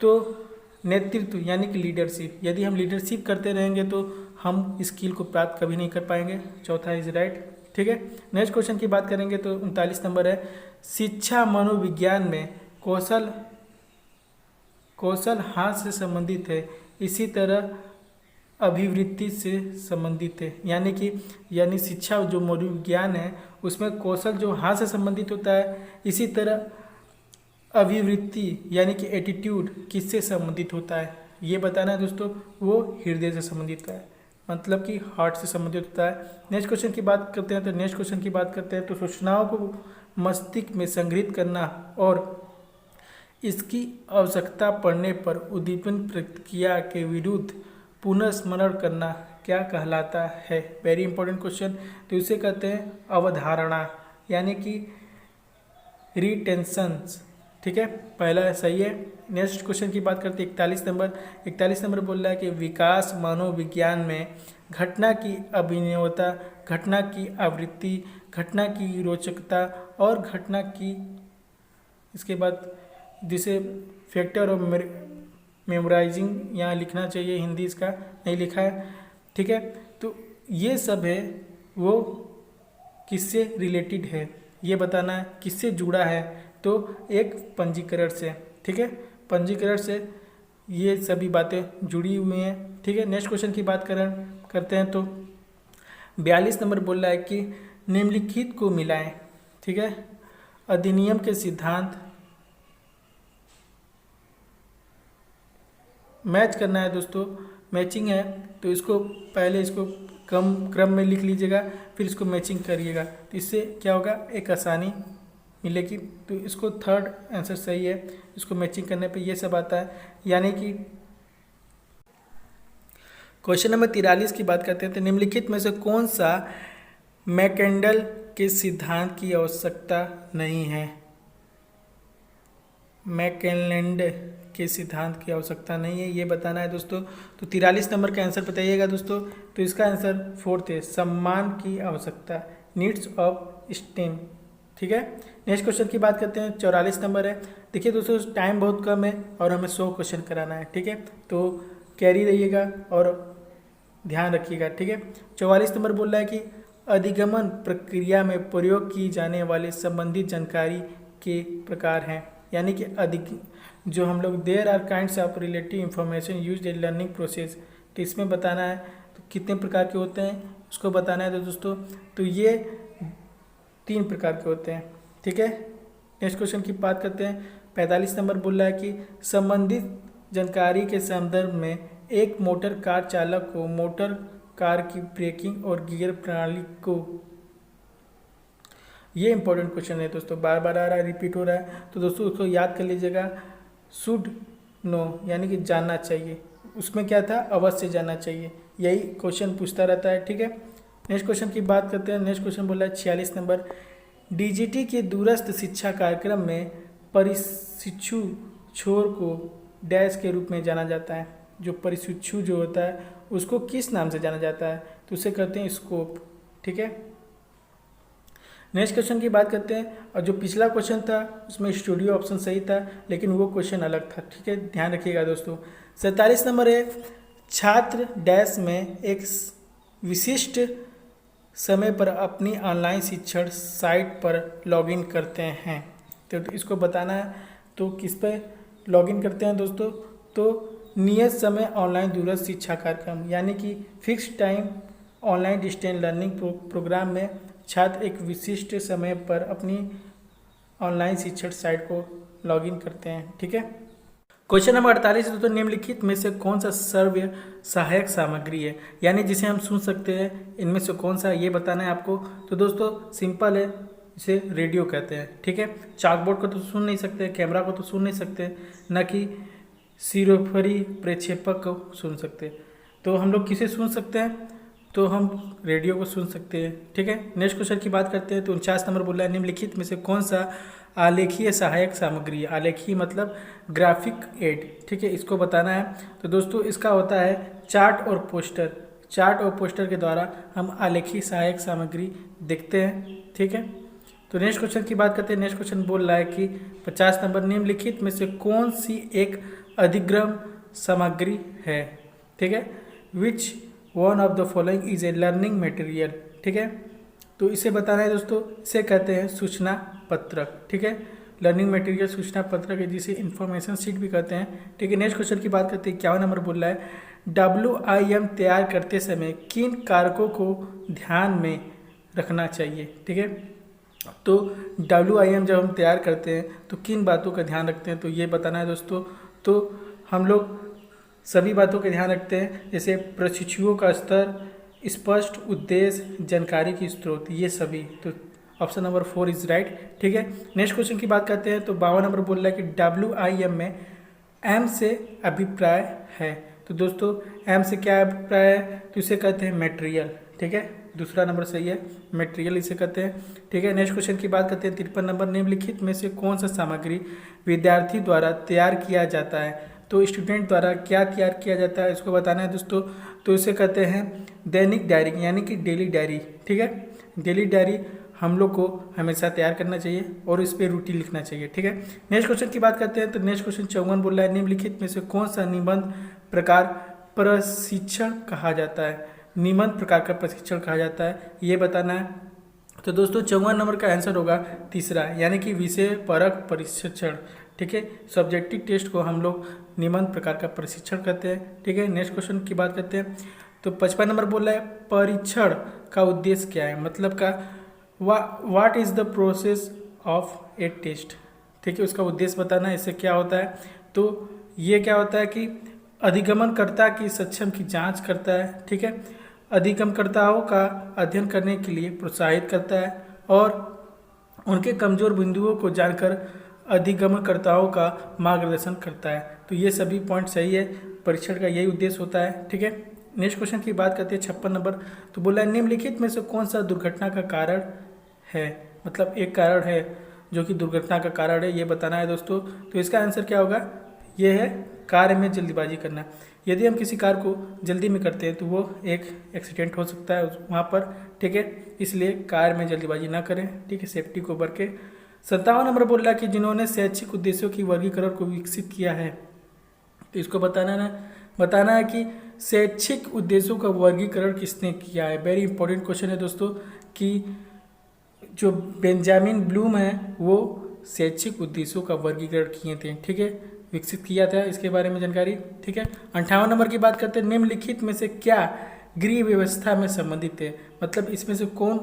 Speaker 1: तो नेतृत्व यानी कि लीडरशिप, यदि हम लीडरशिप करते रहेंगे तो हम स्किल को प्राप्त कभी नहीं कर पाएंगे, चौथा इज राइट। ठीक है, नेक्स्ट क्वेश्चन की बात करेंगे तो 39 नंबर है, शिक्षा मनोविज्ञान में कौशल कौशल हाथ से संबंधित है, इसी तरह अभिवृत्ति से संबंधित है। यानी शिक्षा जो मनोविज्ञान है उसमें कौशल जो हाथ से संबंधित होता है, इसी तरह अभिवृत्ति यानी कि एटीट्यूड किससे संबंधित होता है, ये बताना है दोस्तों। वो हृदय से संबंधित है, मतलब कि हार्ट से संबंधित होता है। नेक्स्ट क्वेश्चन की बात करते हैं तो सूचनाओं को मस्तिष्क में संग्रहित करना और इसकी आवश्यकता पड़ने पर उद्दीपन प्रक्रिया के विरुद्ध पुनर्स्मरण करना क्या कहलाता है? Very important question. तो इसे कहते हैं अवधारणा यानी कि रिटेंशंस। ठीक है, पहला सही है। नेक्स्ट क्वेश्चन की बात करते हैं 41 नंबर बोल रहा है कि विकास मनोविज्ञान में घटना की अभिनवता, घटना की आवृत्ति, घटना की रोचकता और घटना की, इसके बाद जिसे फैक्टर ऑफ मेमोराइजिंग यहाँ लिखना चाहिए, हिंदी इसका नहीं लिखा है। ठीक है, तो ये सब है वो किससे रिलेटेड है ये बताना है, किससे जुड़ा है, तो एक पंजीकरण से। ठीक है, पंजीकरण से ये सभी बातें जुड़ी हुई हैं। ठीक है, नेक्स्ट क्वेश्चन की बात करते हैं तो 42 नंबर बोल रहा है कि निम्नलिखित को मिलाएं। ठीक है, अधिनियम के सिद्धांत मैच करना है दोस्तों, मैचिंग है तो इसको पहले इसको कम क्रम में लिख लीजिएगा, फिर इसको मैचिंग करिएगा, तो इससे क्या होगा, एक आसानी मिलेगी। तो इसको थर्ड आंसर सही है, इसको मैचिंग करने पे ये सब आता है। यानी कि क्वेश्चन नंबर 43 की बात करते हैं तो निम्नलिखित में से कौन सा मैकेंडल के सिद्धांत की आवश्यकता नहीं है? मैकेलेंड के सिद्धांत की आवश्यकता नहीं है, ये बताना है दोस्तों। तो 43 नंबर का आंसर बताइएगा दोस्तों। तो इसका आंसर फोर्थ है, सम्मान की आवश्यकता, नीड्स ऑफ स्टेम। ठीक है, नेक्स्ट क्वेश्चन की बात करते हैं 44 नंबर है। देखिए दोस्तों टाइम बहुत कम है और हमें 100 क्वेश्चन कराना है। ठीक है, तो कैरी रहिएगा और ध्यान रखिएगा। ठीक है, 44 नंबर बोल रहा है कि अधिगमन प्रक्रिया में प्रयोग की जाने वाले संबंधित जानकारी के प्रकार हैं। यानी कि जो हम लोग there are kinds of relative information used in learning process, तो इसमें बताना है तो कितने प्रकार के होते हैं उसको बताना है तो दोस्तों। तो ये 3 प्रकार के होते हैं। ठीक है, नेक्स्ट क्वेश्चन की बात करते हैं 45 नंबर बोल रहा है कि संबंधित जानकारी के संदर्भ में एक मोटर कार चालक को मोटर कार की ब्रेकिंग और गियर प्रणाली को, ये इंपॉर्टेंट क्वेश्चन है दोस्तों, बार बार आ रहा है, रिपीट हो रहा है, तो दोस्तों उसको याद कर लीजिएगा। शुड नो यानी कि जानना चाहिए, उसमें क्या था, अवश्य जानना चाहिए, यही क्वेश्चन पूछता रहता है। ठीक है, नेक्स्ट क्वेश्चन की बात करते हैं। नेक्स्ट क्वेश्चन बोला है 46 नंबर, डीजीटी के दूरस्थ शिक्षा कार्यक्रम में प्रशिक्षु छोर को डैश के रूप में जाना जाता है। जो प्रशिक्षु जो होता है उसको किस नाम से जाना जाता है, तो उसे कहते हैं स्कोप। ठीक है, नेक्स्ट क्वेश्चन की बात करते हैं। और जो पिछला क्वेश्चन था उसमें स्टूडियो ऑप्शन सही था, लेकिन वो क्वेश्चन अलग था। ठीक है, ध्यान रखिएगा दोस्तों। 47 नंबर है, छात्र डैश में एक विशिष्ट समय पर अपनी ऑनलाइन शिक्षण साइट पर लॉगिन करते हैं, तो इसको बताना है। तो किस पर लॉगिन करते हैं दोस्तों, तो नियत समय ऑनलाइन दूरस्थ शिक्षा कार्यक्रम, यानी कि fix time online distance learning programme में छात्र एक विशिष्ट समय पर अपनी ऑनलाइन शिक्षण साइट को लॉगिन करते हैं। ठीक है, क्वेश्चन नंबर 48 दोस्तों, निम्नलिखित में से कौन सा श्रव्य सहायक सामग्री है, यानी जिसे हम सुन सकते हैं, इनमें से कौन सा ये बताना है आपको। तो दोस्तों सिंपल है, इसे रेडियो कहते हैं। ठीक है, चाकबोर्ड को तो सुन नहीं सकते, कैमरा को तो सुन नहीं सकते, न कि सिरोफरी प्रक्षेपक को सुन सकते। तो हम लोग किसे सुन सकते हैं, तो हम रेडियो को सुन सकते हैं। ठीक है, नेक्स्ट क्वेश्चन की बात करते हैं तो 49 नंबर बोला है, निम्नलिखित में से कौन सा आलेखीय सहायक सामग्री है। आलेखीय मतलब ग्राफिक एड। ठीक है, इसको बताना है। तो दोस्तों इसका होता है चार्ट और पोस्टर। चार्ट और पोस्टर के द्वारा हम आलेखी सहायक सामग्री देखते हैं। ठीक है, तो नेक्स्ट क्वेश्चन की बात करते हैं। नेक्स्ट क्वेश्चन बोल रहा है कि 50 नंबर, निम्नलिखित में से कौन सी एक अधिगम सामग्री है। ठीक है, which one of the following is a learning material. ठीक है, तो इसे बताना है दोस्तों, इसे कहते हैं सूचना पत्रक। ठीक है, लर्निंग मटेरियल सूचना पत्रक है, जिसे इंफॉर्मेशन सीट भी कहते हैं। ठीक है, नेक्स्ट क्वेश्चन की बात करते हैं। 51 नंबर बोल रहा है WIM तैयार करते समय किन कारकों को ध्यान में रखना चाहिए। ठीक है, तो WIM जब हम तैयार करते हैं तो किन बातों का ध्यान रखते हैं, तो ये बताना है दोस्तों। तो हम लोग सभी बातों का ध्यान रखते हैं, जैसे प्रशिक्षुओं का स्तर, स्पष्ट उद्देश्य, जानकारी की स्रोत, ये सभी। तो ऑप्शन नंबर 4 इज राइट। ठीक है, नेक्स्ट क्वेश्चन की बात करते हैं। तो 52 नंबर बोल रहा है कि WIM में M से अभिप्राय है। तो दोस्तों M से क्या अभिप्राय है, तो इसे कहते हैं मटेरियल। ठीक है, दूसरा नंबर सही है, मटेरियल इसे कहते हैं। ठीक है, नेक्स्ट क्वेश्चन की बात करते हैं। 53 नंबर, निम्नलिखित में से कौन सा सामग्री विद्यार्थी द्वारा तैयार किया जाता है। तो स्टूडेंट द्वारा क्या तैयार किया जाता है, इसको बताना है दोस्तों। तो इसे कहते हैं दैनिक डायरी, यानी कि डेली डायरी। ठीक है, डेली डायरी हम लोग को हमेशा तैयार करना चाहिए और इस पर रूटीन लिखना चाहिए। ठीक है, नेक्स्ट क्वेश्चन की बात करते हैं। तो नेक्स्ट क्वेश्चन 54 बोल रहा है, निम्नलिखित में से कौन सा निबंध प्रकार प्रशिक्षण कहा जाता है। निबंध प्रकार का प्रशिक्षण कहा जाता है, ये बताना है। तो दोस्तों 54 नंबर का आंसर होगा तीसरा, यानी कि विषय परक प्रशिक्षण। ठीक है, सब्जेक्टिव टेस्ट को हम लोग निबंध प्रकार का प्रशिक्षण कहते हैं। ठीक है, नेक्स्ट क्वेश्चन की बात करते हैं। तो 55 नंबर बोल रहा है परीक्षण का उद्देश्य क्या है, मतलब का what is the process of a test. ठीक है, उसका उद्देश्य बताना है, इससे क्या होता है। तो ये क्या होता है कि अधिगमनकर्ता की सक्षम की जांच करता है। ठीक है, अधिगमकर्ताओं का अध्ययन करने के लिए प्रोत्साहित करता है और उनके कमजोर बिंदुओं को जानकर अधिगमनकर्ताओं का मार्गदर्शन करता है। तो ये सभी पॉइंट सही है, परीक्षण का यही उद्देश्य होता है। ठीक है, नेक्स्ट क्वेश्चन की बात करते हैं। 56 नंबर, तो बोला है निम्नलिखित में से कौन सा दुर्घटना का कारण है, मतलब एक कारण है जो कि दुर्घटना का कारण है, ये बताना है दोस्तों। तो इसका आंसर क्या होगा, ये है कार्य में जल्दीबाजी करना। यदि हम किसी कार्य को जल्दी में करते हैं तो वो एक एक्सीडेंट हो सकता है वहाँ पर। ठीक है, इसलिए कार्य में जल्दीबाजी ना करें। ठीक है, सेफ्टी को बढ़ के। 57 नंबर बोल रहा है कि जिन्होंने शैक्षिक उद्देश्यों की वर्गीकरण को विकसित किया है। तो इसको बताना है कि शैक्षिक उद्देश्यों का वर्गीकरण किसने किया है। वेरी इंपॉर्टेंट क्वेश्चन है दोस्तों, कि जो बेंजामिन ब्लूम है वो शैक्षिक उद्देश्यों का वर्गीकरण किए थे। ठीक है, विकसित किया था, इसके बारे में जानकारी। ठीक है, 58 नंबर की बात करते हैं। निम्नलिखित में से क्या गृह व्यवस्था में संबंधित है, मतलब इसमें से कौन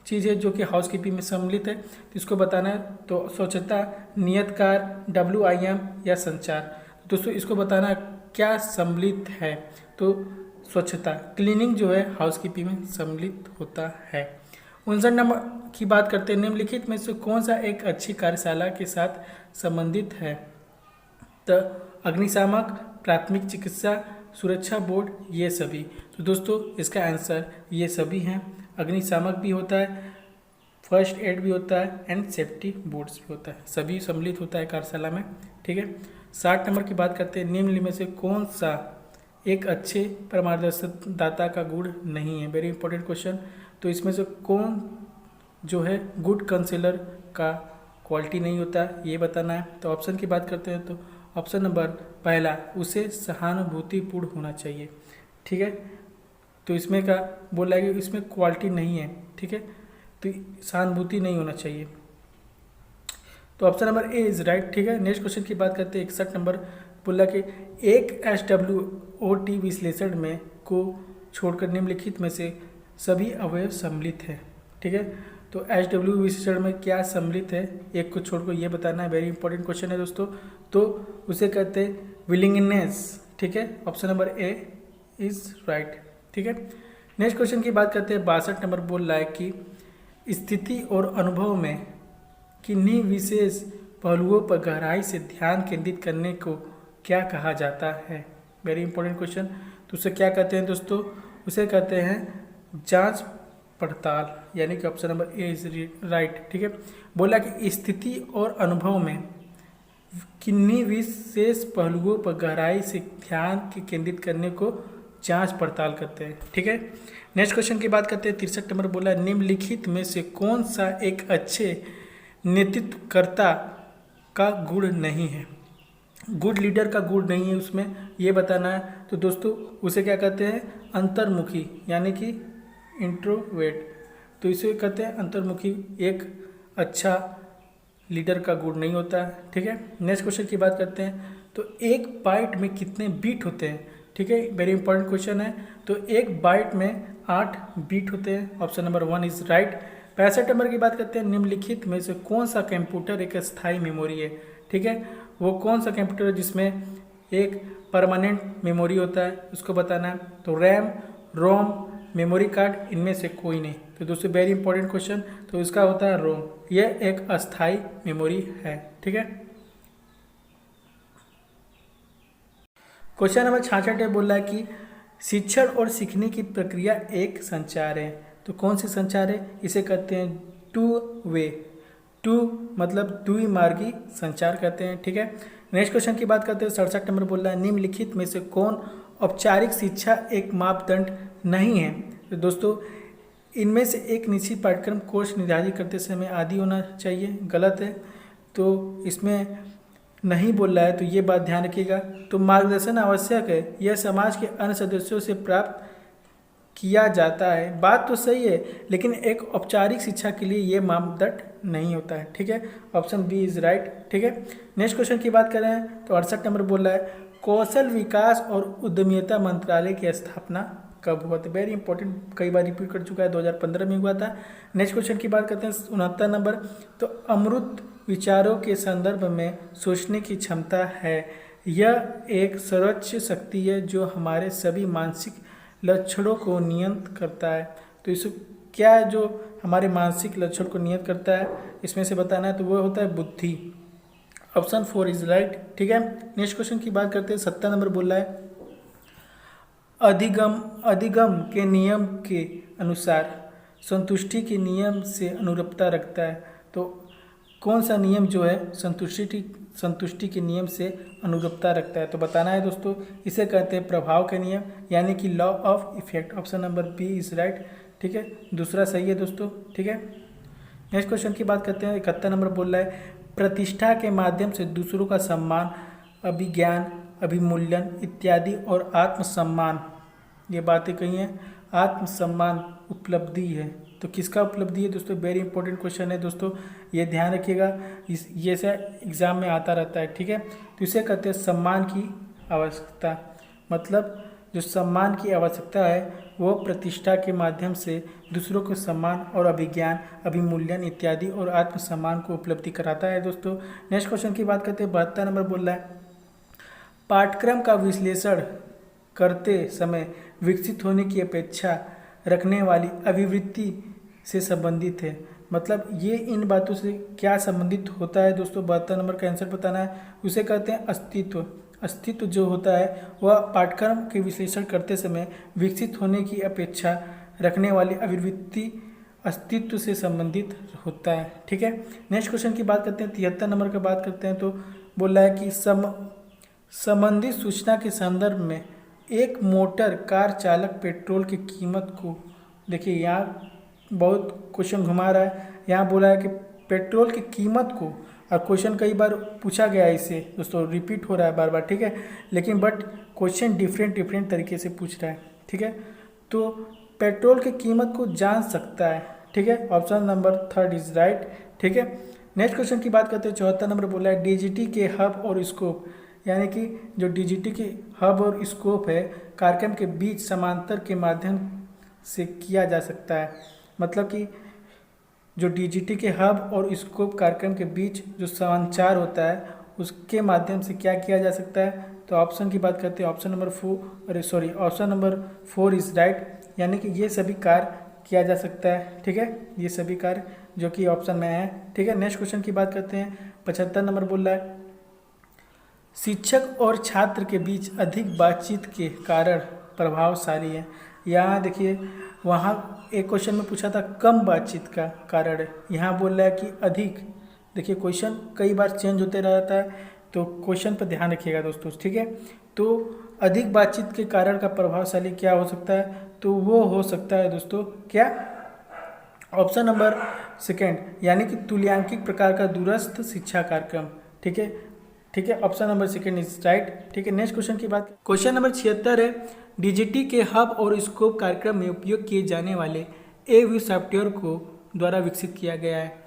Speaker 1: चीज़ है जो कि हाउसकीपिंग में सम्मिलित है, तो इसको बताना है। तो स्वच्छता, नियत कार्य, WIM या संचार। दोस्तों इसको बताना क्या सम्मिलित है, तो स्वच्छता, क्लीनिंग जो है हाउसकीपिंग में सम्मिलित होता है। 59 नंबर की बात करते हैं। निम्नलिखित में से कौन सा एक अच्छी कार्यशाला के साथ संबंधित है, तो अग्निशामक, प्राथमिक चिकित्सा, सुरक्षा बोर्ड, ये सभी। तो दोस्तों इसका आंसर ये सभी हैं। अग्निशामक भी होता है, फर्स्ट एड भी होता है एंड सेफ्टी बोर्ड्स भी होता है, सभी सम्मिलित होता है कार्यशाला में। ठीक है, 60 नंबर की बात करते हैं। निम्न में से कौन सा एक अच्छे परामर्शदाता का गुण नहीं है। Very important question. तो इसमें से कौन जो है गुड काउंसलर का क्वालिटी नहीं होता, ये बताना है। तो ऑप्शन की बात करते हैं। तो ऑप्शन नंबर पहला, उसे सहानुभूतिपूर्ण होना चाहिए। ठीक है, तो इसमें का बोला है कि इसमें क्वालिटी नहीं है। ठीक है, तो सहानुभूति नहीं होना चाहिए, तो option number A is right. ठीक है, नेक्स्ट क्वेश्चन की बात करते हैं। 61 नंबर बोला कि एक SWOT विश्लेषण में को छोड़कर निम्नलिखित में से सभी अवयव सम्मिलित है। ठीक है, तो SW विश्लेषण में क्या सम्मिलित है, एक को छोड़कर ये बताना है। वेरी इंपॉर्टेंट क्वेश्चन है दोस्तों। तो उसे कहते हैं विलिंगनेस। ठीक है, option number A is right. ठीक है, नेक्स्ट क्वेश्चन की बात करते हैं। 62 नंबर बोल रहा है कि स्थिति और अनुभव में किन्हीं विशेष पहलुओं पर गहराई से ध्यान केंद्रित करने को क्या कहा जाता है। Very important question. तो उसे क्या कहते हैं दोस्तों, उसे कहते हैं जांच पड़ताल, यानी कि option number A is right. ठीक है, बोला कि स्थिति और अनुभव में किन्हीं विशेष पहलुओं पर गहराई से ध्यान के केंद्रित करने को जांच पड़ताल करते हैं। ठीक है, नेक्स्ट क्वेश्चन की बात करते हैं। 63 नंबर बोला निम्नलिखित में से कौन सा एक अच्छे नेतृत्वकर्ता का गुण नहीं है, गुड लीडर का गुण नहीं है उसमें, ये बताना है। तो दोस्तों उसे क्या कहते हैं, अंतर्मुखी यानी कि इंट्रोवर्ट। तो इसे कहते हैं अंतर्मुखी, एक अच्छा लीडर का गुण नहीं होता है। ठीक है, नेक्स्ट क्वेश्चन की बात करते हैं। तो एक बाइट में कितने बीट होते हैं, ठीक है, वेरी इंपॉर्टेंट क्वेश्चन है। तो एक बाइट में 8 बीट होते हैं, option number 1 is right. 65 number की बात करते हैं। निम्नलिखित में से कौन सा कंप्यूटर एक स्थायी मेमोरी है, ठीक है, वो कौन सा कंप्यूटर है जिसमें एक परमानेंट मेमोरी होता है, उसको बताना है। तो रैम, रोम, मेमोरी कार्ड, इनमें से कोई नहीं। तो दोस्तों वेरी इंपॉर्टेंट क्वेश्चन, तो इसका होता है रोम, यह एक अस्थाई मेमोरी है। ठीक है, क्वेश्चन नंबर 66 बोल रहा है कि शिक्षण और सीखने की प्रक्रिया एक संचार है। तो कौन सी संचार है, इसे कहते हैं टू वे, टू मतलब द्विमार्गी संचार कहते हैं। ठीक है, नेक्स्ट क्वेश्चन की बात करते हैं। 67 नंबर बोल रहा है निम्नलिखित में से कौन औपचारिक शिक्षा एक मापदंड नहीं है। तो दोस्तों इनमें से एक निश्चित पाठ्यक्रम कोर्स निर्धारित करते समय आदि होना चाहिए, गलत है। तो इसमें नहीं बोल रहा है, तो ये बात ध्यान रखिएगा। तो मार्गदर्शन आवश्यक है, यह समाज के अन्य सदस्यों से प्राप्त किया जाता है, बात तो सही है, लेकिन एक औपचारिक शिक्षा के लिए ये मापदंड नहीं होता है। ठीक है, ऑप्शन बी इज राइट। ठीक है, नेक्स्ट क्वेश्चन की बात करें तो 68 नंबर बोल रहा है कौशल विकास और उद्यमिता मंत्रालय की स्थापना कब हुआ था। वेरी इंपॉर्टेंट, कई बार रिपीट कर चुका है, 2015 में हुआ था। नेक्स्ट क्वेश्चन की बात करते हैं 69 नंबर। तो अमूर्त विचारों के संदर्भ में सोचने की क्षमता है, यह एक सर्वोच्च शक्ति है जो हमारे सभी मानसिक लक्षणों को नियंत्रित करता है। तो इस क्या है जो हमारे मानसिक लक्षण को नियंत्रित करता है, इसमें से बताना है, तो वो होता है बुद्धि, ऑप्शन 4 इज राइट। ठीक है, नेक्स्ट क्वेश्चन की बात करते हैं। 70 नंबर बोल रहा है अधिगम के नियम के अनुसार संतुष्टि के नियम से अनुरूपता रखता है। तो कौन सा नियम जो है संतुष्टि के नियम से अनुरूपता रखता है, तो बताना है दोस्तों। इसे कहते हैं प्रभाव के नियम यानी कि law of effect, option number B is right. ठीक है, दूसरा सही है दोस्तों। ठीक है, नेक्स्ट क्वेश्चन की बात करते हैं। 71 नंबर बोल रहा है प्रतिष्ठा के माध्यम से दूसरों का सम्मान, अभिज्ञान, अभिमूल्यन इत्यादि और आत्मसम्मान, ये बातें कही हैं। आत्मसम्मान उपलब्धि है, तो किसका उपलब्धि है दोस्तों, वेरी इंपॉर्टेंट क्वेश्चन है दोस्तों, ये ध्यान रखिएगा, ये से एग्जाम में आता रहता है। ठीक है, तो इसे कहते हैं सम्मान की आवश्यकता, मतलब जो सम्मान की आवश्यकता है वो प्रतिष्ठा के माध्यम से दूसरों को सम्मान और अभिज्ञान, अभिमूल्यन इत्यादि और आत्मसम्मान को उपलब्धि कराता है दोस्तों। नेक्स्ट क्वेश्चन की बात करते हैं। 72 नंबर बोल रहा है पाठ्यक्रम का विश्लेषण करते समय विकसित होने की अपेक्षा रखने वाली अभिवृत्ति से संबंधित है, मतलब ये इन बातों से क्या संबंधित होता है दोस्तों, 72 नंबर का आंसर बताना है। उसे कहते हैं अस्तित्व। अस्तित्व जो होता है वह पाठ्यक्रम के विश्लेषण करते समय विकसित होने की अपेक्षा रखने वाली अभिवृत्ति अस्तित्व से संबंधित होता है। ठीक है, नेक्स्ट क्वेश्चन की बात करते हैं। 73 नंबर का बात करते हैं, तो बोल रहा है कि संबंधित सूचना के संदर्भ में एक मोटर कार चालक पेट्रोल की कीमत को, देखिए यहाँ बहुत क्वेश्चन घुमा रहा है, यहाँ बोला है कि पेट्रोल की कीमत को, और क्वेश्चन कई बार पूछा गया है इसे दोस्तों, रिपीट हो रहा है बार बार। ठीक है, लेकिन बट क्वेश्चन डिफरेंट तरीके से पूछ रहा है। ठीक है, तो पेट्रोल की कीमत को जान सकता है। ठीक है, ऑप्शन नंबर 3 इज राइट। ठीक है, नेक्स्ट क्वेश्चन की बात करते हैं। 74 नंबर बोला है डीजीटी के हब और स्कोप, यानी कि जो डीजीटी के हब और स्कोप है कार्यक्रम के बीच समांतर के माध्यम से किया जा सकता है, मतलब कि जो डीजीटी के हब और स्कोप कार्यक्रम के बीच जो संचार होता है उसके माध्यम से क्या किया जा सकता है, तो ऑप्शन की बात करते हैं। ऑप्शन नंबर 4 इज राइट, यानी कि ये सभी कार्य किया जा सकता है। ठीक है, ये सभी कार्य जो कि ऑप्शन में है। ठीक है, नेक्स्ट क्वेश्चन की बात करते हैं। 75 नंबर बोल रहा है शिक्षक और छात्र के बीच अधिक बातचीत के कारण प्रभावशाली है। यहाँ देखिए, वहाँ एक क्वेश्चन में पूछा था कम बातचीत का कारण है, यहाँ बोल रहा है कि अधिक। देखिए क्वेश्चन कई बार चेंज होते रहता है, तो क्वेश्चन पर ध्यान रखिएगा दोस्तों। ठीक है, तो अधिक बातचीत के कारण का प्रभावशाली क्या हो सकता है, तो वो हो सकता है दोस्तों क्या, ऑप्शन नंबर सेकेंड, यानी कि तुल्यांकित प्रकार का दूरस्थ शिक्षा कार्यक्रम। ठीक है, ठीक है, option number second is right. ठीक है, नेक्स्ट क्वेश्चन की बात, क्वेश्चन नंबर 76 है, डीजीटी के हब और स्कोप कार्यक्रम में उपयोग किए जाने वाले एव्यू सॉफ्टवेयर को द्वारा विकसित किया गया है।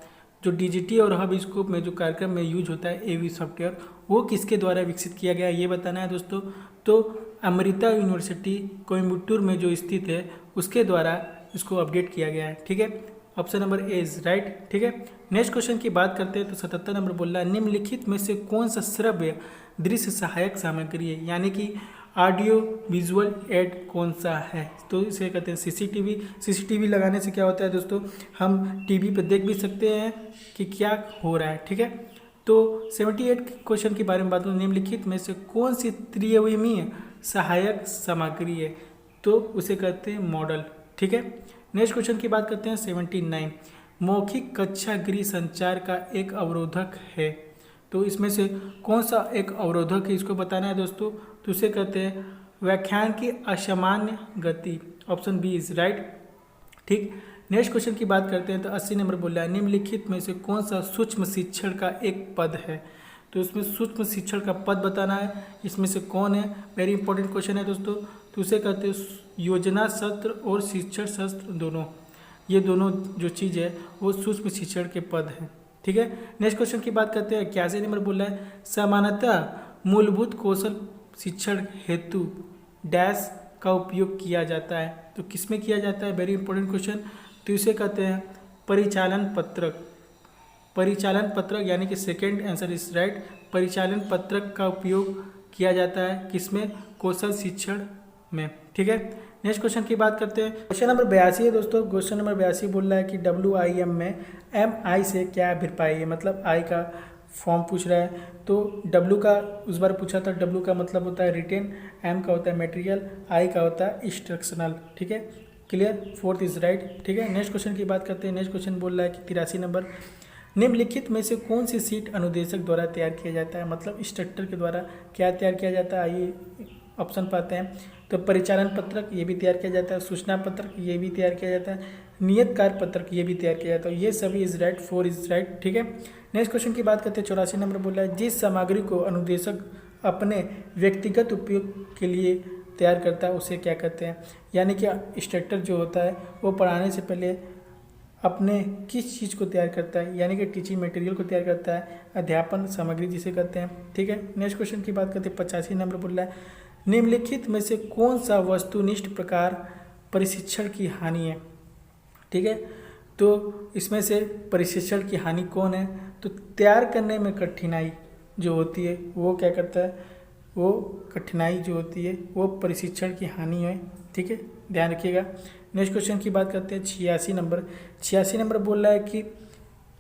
Speaker 1: जो डीजीटी और हब स्कोप में जो कार्यक्रम में यूज होता है एव्यू सॉफ्टवेयर, वो किसके द्वारा विकसित किया गया है ये बताना है दोस्तों। तो अमृता यूनिवर्सिटी कोयम्बटूर में जो स्थित है उसके द्वारा इसको अपडेट किया गया है। ठीक है, option number A is right. ठीक है, नेक्स्ट क्वेश्चन की बात करते हैं तो 77 नंबर बोल रहा है, निम्नलिखित में से कौन सा श्रव्य दृश्य सहायक सामग्री है, यानी कि ऑडियो विजुअल एड कौन सा है, तो इसे कहते हैं सीसीटीवी। सीसीटीवी लगाने से क्या होता है दोस्तों, हम टीवी पर देख भी सकते हैं कि क्या हो रहा है। ठीक है, तो 78 क्वेश्चन के बारे में बात करूँ, निम्नलिखित में से कौन सी त्रिविमीय सहायक सामग्री है, तो उसे कहते हैं मॉडल। ठीक है, नेक्स्ट क्वेश्चन की बात करते हैं 79, मौखिक कक्षा गृह संचार का एक अवरोधक है, तो इसमें से कौन सा एक अवरोधक है इसको बताना है दोस्तों, तो उसे कहते हैं व्याख्यान की असामान्य गति, ऑप्शन बी इज राइट। ठीक, नेक्स्ट क्वेश्चन की बात करते हैं तो 80 नंबर बोल रहा है, निम्नलिखित में से कौन सा सूक्ष्म शिक्षण का एक पद है, तो इसमें सूक्ष्म शिक्षण का पद बताना है, इसमें से कौन है, वेरी इंपॉर्टेंट क्वेश्चन है दोस्तों, तो उसे कहते हैं योजना सत्र और शिक्षण सत्र दोनों, ये दोनों जो चीज़ है वो सूक्ष्म शिक्षण के पद हैं। ठीक है, नेक्स्ट क्वेश्चन की बात करते हैं 81 नंबर बोल रहा है, सामान्यतः मूलभूत कौशल शिक्षण हेतु डैश का उपयोग किया जाता है, तो किसमें किया जाता है, वेरी इंपॉर्टेंट क्वेश्चन, तो इसे कहते हैं परिचालन पत्रक। परिचालन पत्रक यानी कि सेकेंड आंसर इज राइट, परिचालन पत्रक का उपयोग किया जाता है किसमें, कौशल शिक्षण में। ठीक है, नेक्स्ट क्वेश्चन की बात करते हैं, क्वेश्चन नंबर 82 है दोस्तों। क्वेश्चन नंबर 82 बोल रहा है कि WIM में MI से क्या अभिप्राय है, मतलब आई का फॉर्म पूछ रहा है, तो W का उस बार पूछा था, W का मतलब होता है रिटेन, M का होता है मटेरियल, I का होता है इंस्ट्रक्शनल। ठीक है, क्लियर, फोर्थ इज राइट। ठीक है, नेक्स्ट क्वेश्चन की बात करते हैं, नेक्स्ट क्वेश्चन बोल रहा है कि 83 नंबर, निम्नलिखित में से कौन सी सीट अनुदेशक द्वारा तैयार किया जाता है, मतलब इंस्ट्रक्टर के द्वारा क्या तैयार किया जाता है, आइए ऑप्शन पाते हैं, तो परिचालन पत्रक ये भी तैयार किया जाता है, सूचना पत्रक ये भी तैयार किया जाता है, नियत कार्य पत्रक ये भी तैयार किया जाता है, ये सभी इज राइट, 4 इज राइट। ठीक है, नेक्स्ट क्वेश्चन की बात करते हैं 84 नंबर बोल रहा है, जिस सामग्री को अनुदेशक अपने व्यक्तिगत उपयोग के लिए तैयार करता है उसे क्या कहते हैं, यानी कि इंस्ट्रक्टर जो होता है वो पढ़ाने से पहले अपने किस चीज़ को तैयार करता है, यानी कि टीचिंग मटेरियल को तैयार करता है, अध्यापन सामग्री जिसे कहते हैं। ठीक है, नेक्स्ट क्वेश्चन की बात करते हैं 85 नंबर बोल रहा है, निम्नलिखित में से कौन सा वस्तुनिष्ठ प्रकार प्रशिक्षण की हानि है। ठीक है, तो इसमें से प्रशिक्षण की हानि कौन है, तो तैयार करने में कठिनाई जो होती है वो क्या करता है, वो कठिनाई जो होती है वो प्रशिक्षण की हानि है। ठीक है, ध्यान रखिएगा। नेक्स्ट क्वेश्चन की बात करते हैं 86 नंबर। 86 नंबर बोल रहा है कि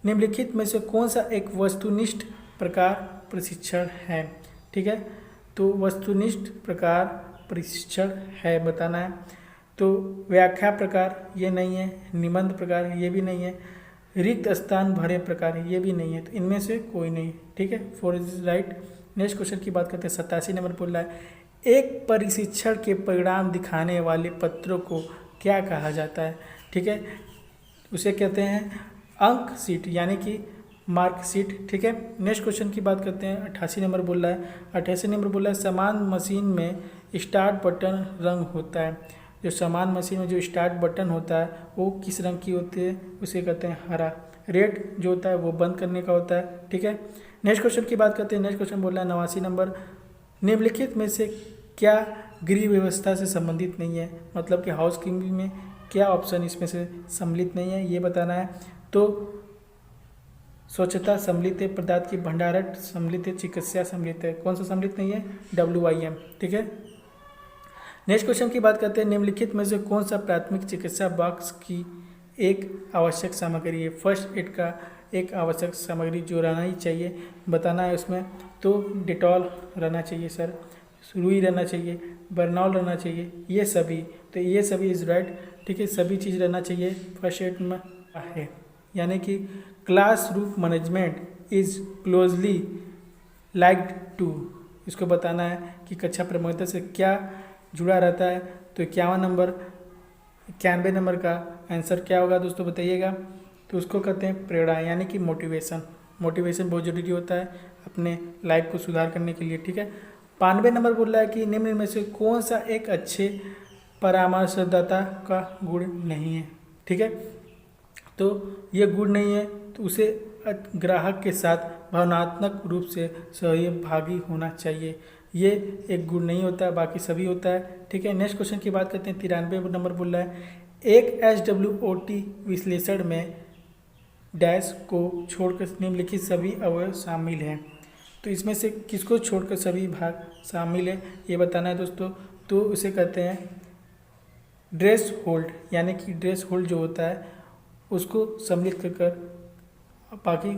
Speaker 1: निम्नलिखित में से कौन सा एक वस्तुनिष्ठ प्रकार प्रशिक्षण है। ठीक है, तो वस्तुनिष्ठ प्रकार प्रशिक्षण है बताना है, तो व्याख्या प्रकार ये नहीं है, निबंध प्रकार ये भी नहीं है, रिक्त स्थान भरे प्रकार ये भी नहीं है, तो इनमें से कोई नहीं। ठीक है, 4 इज राइट। नेक्स्ट क्वेश्चन की बात करते हैं 87 नंबर बोल रहा है, एक प्रशिक्षण के परिणाम दिखाने वाले पत्रों को क्या कहा जाता है। ठीक है, उसे कहते हैं अंक सीट यानी कि मार्क सीट। ठीक है, नेक्स्ट क्वेश्चन की बात करते हैं 88 नंबर बोल रहा है। 88 नंबर बोल रहा है, समान मशीन में स्टार्ट बटन रंग होता है, जो समान मशीन में जो स्टार्ट बटन होता है वो किस रंग की होती है, उसे कहते हैं हरा। रेड जो होता है वो बंद करने का होता है। ठीक है, नेक्स्ट क्वेश्चन की बात करते हैं। नेक्स्ट क्वेश्चन बोल रहा है 89 नंबर, निम्नलिखित में से क्या गृह व्यवस्था से संबंधित नहीं है, मतलब कि हाउस कीपिंग में क्या ऑप्शन इसमें से सम्मिलित नहीं है ये बताना है। तो स्वच्छता सम्मिलित है, पदार्थ की भंडारण सम्मिलित है, चिकित्सा सम्मिलित है, कौन सा सम्मिलित नहीं है, WIM। ठीक है, नेक्स्ट क्वेश्चन की बात करते हैं, निम्नलिखित में से कौन सा प्राथमिक चिकित्सा बॉक्स की एक आवश्यक सामग्री है, फर्स्ट एड का एक आवश्यक सामग्री जो रहना ही चाहिए बताना है उसमें। तो डेटॉल रहना चाहिए सर, रुई रहना चाहिए, बर्नॉल रहना चाहिए, ये सभी, तो ये सभी इज राइट। ठीक है, सभी चीज़ रहना चाहिए फर्स्ट एड में है, यानी कि classroom management is closely linked to, इसको बताना है कि कक्षा प्रमुखता से क्या जुड़ा रहता है। तो 91 नंबर का आंसर क्या होगा दोस्तों, बताइएगा। तो उसको कहते हैं प्रेरणा, यानी कि मोटिवेशन। मोटिवेशन बहुत ज़रूरी होता है अपने लाइफ को सुधार करने के लिए, ठीक है। 92 नंबर बोल रहा है कि निम्न में से कौन सा एक अच्छे परामर्शदाता का गुण नहीं है, ठीक है। तो ये गुण नहीं है तो उसे ग्राहक के साथ भावनात्मक रूप से सहभागी होना चाहिए। ये एक गुण नहीं होता, बाकी सभी होता है, ठीक है। नेक्स्ट क्वेश्चन की बात करते हैं। 93 नंबर बोल रहा है एक SWOT विश्लेषण में डैश को छोड़कर निम्नलिखित सभी अवयव शामिल हैं। तो इसमें से किसको छोड़कर सभी भाग शामिल है ये बताना है दोस्तों। तो उसे कहते हैं ड्रेस होल्ड, यानी कि ड्रेस होल्ड जो होता है उसको सम्मिलित कर बाकी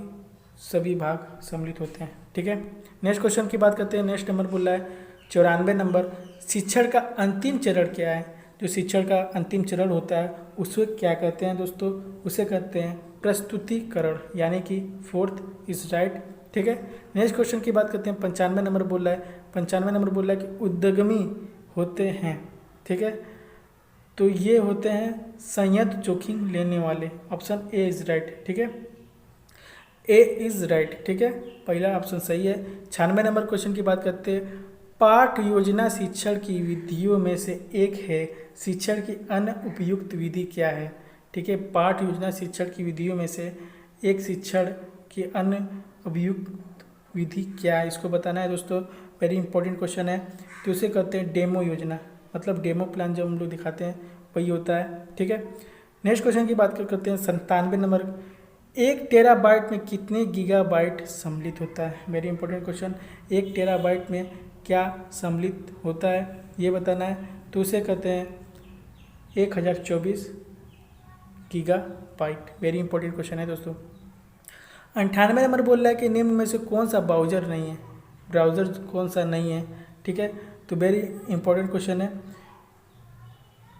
Speaker 1: सभी भाग सम्मिलित होते हैं, ठीक है। नेक्स्ट क्वेश्चन की बात करते हैं। नेक्स्ट नंबर बोल रहा है 94 नंबर, शिक्षण का अंतिम चरण क्या है। जो शिक्षण का अंतिम चरण होता है उसे क्या कहते हैं दोस्तों, उसे कहते हैं प्रस्तुतिकरण, यानी कि 4th इज राइट, ठीक है। नेक्स्ट क्वेश्चन की बात करते हैं। 95 नंबर बोल रहा है 95 नंबर बोल रहा है कि उद्यमी होते हैं, ठीक है। तो ये होते हैं संयत जोखिम लेने वाले। ऑप्शन ए इज राइट, ठीक है। ए इज राइट, ठीक है, पहला ऑप्शन सही है। 96 नंबर क्वेश्चन की बात करते हैं। पाठ योजना शिक्षण की विधियों में से एक है, शिक्षण की अन्य उपयुक्त विधि क्या है, ठीक है। पाठ योजना शिक्षण की विधियों में से एक शिक्षण की अन्य उपयुक्त विधि क्या है, इसको बताना है दोस्तों। वेरी इंपॉर्टेंट क्वेश्चन है। तो उसे कहते हैं डेमो योजना, मतलब डेमो प्लान जो हम लोग दिखाते हैं वही होता है, ठीक है। नेक्स्ट क्वेश्चन की बात करते हैं। 97 नंबर, 1 टेराबाइट में कितने गीगाबाइट सम्मिलित होता है। Very important question. 1 टेराबाइट में क्या सम्मिलित होता है ये बताना है। तो उसे कहते हैं 1024 गीगाबाइट। वेरी इंपॉर्टेंट क्वेश्चन है दोस्तों। 98 नंबर बोल रहा है कि निम्न में से कौन सा ब्राउज़र नहीं है, ब्राउज़र कौन सा नहीं है, ठीक है। तो वेरी इंपॉर्टेंट क्वेश्चन है।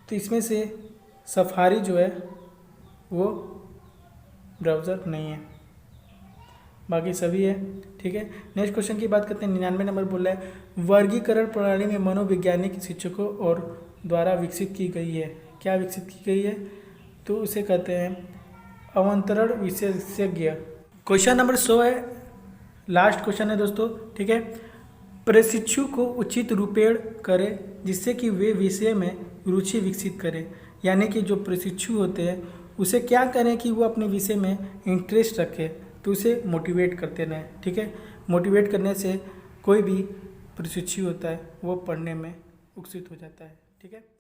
Speaker 1: तो इसमें से सफारी जो है वो ब्राउज़र नहीं है, बाकी सभी है, ठीक है। नेक्स्ट क्वेश्चन की बात करते हैं। 99 नंबर बोल रहा है वर्गीकरण प्रणाली में मनोवैज्ञानिक शिक्षकों और द्वारा विकसित की गई है। क्या विकसित की गई है, तो उसे कहते हैं अवंतरण विशेषज्ञ। क्वेश्चन नंबर 100 है, लास्ट क्वेश्चन है दोस्तों, ठीक है। प्रशिक्षु को उचित रूपेण करें जिससे कि वे विषय में रुचि विकसित करें, यानी कि जो प्रशिक्षु होते हैं उसे क्या करें कि वो अपने विषय में इंटरेस्ट रखे, तो उसे मोटिवेट करते रहें, ठीक है। मोटिवेट करने से कोई भी प्रशिक्षु होता है वो पढ़ने में उत्सुक हो जाता है, ठीक है।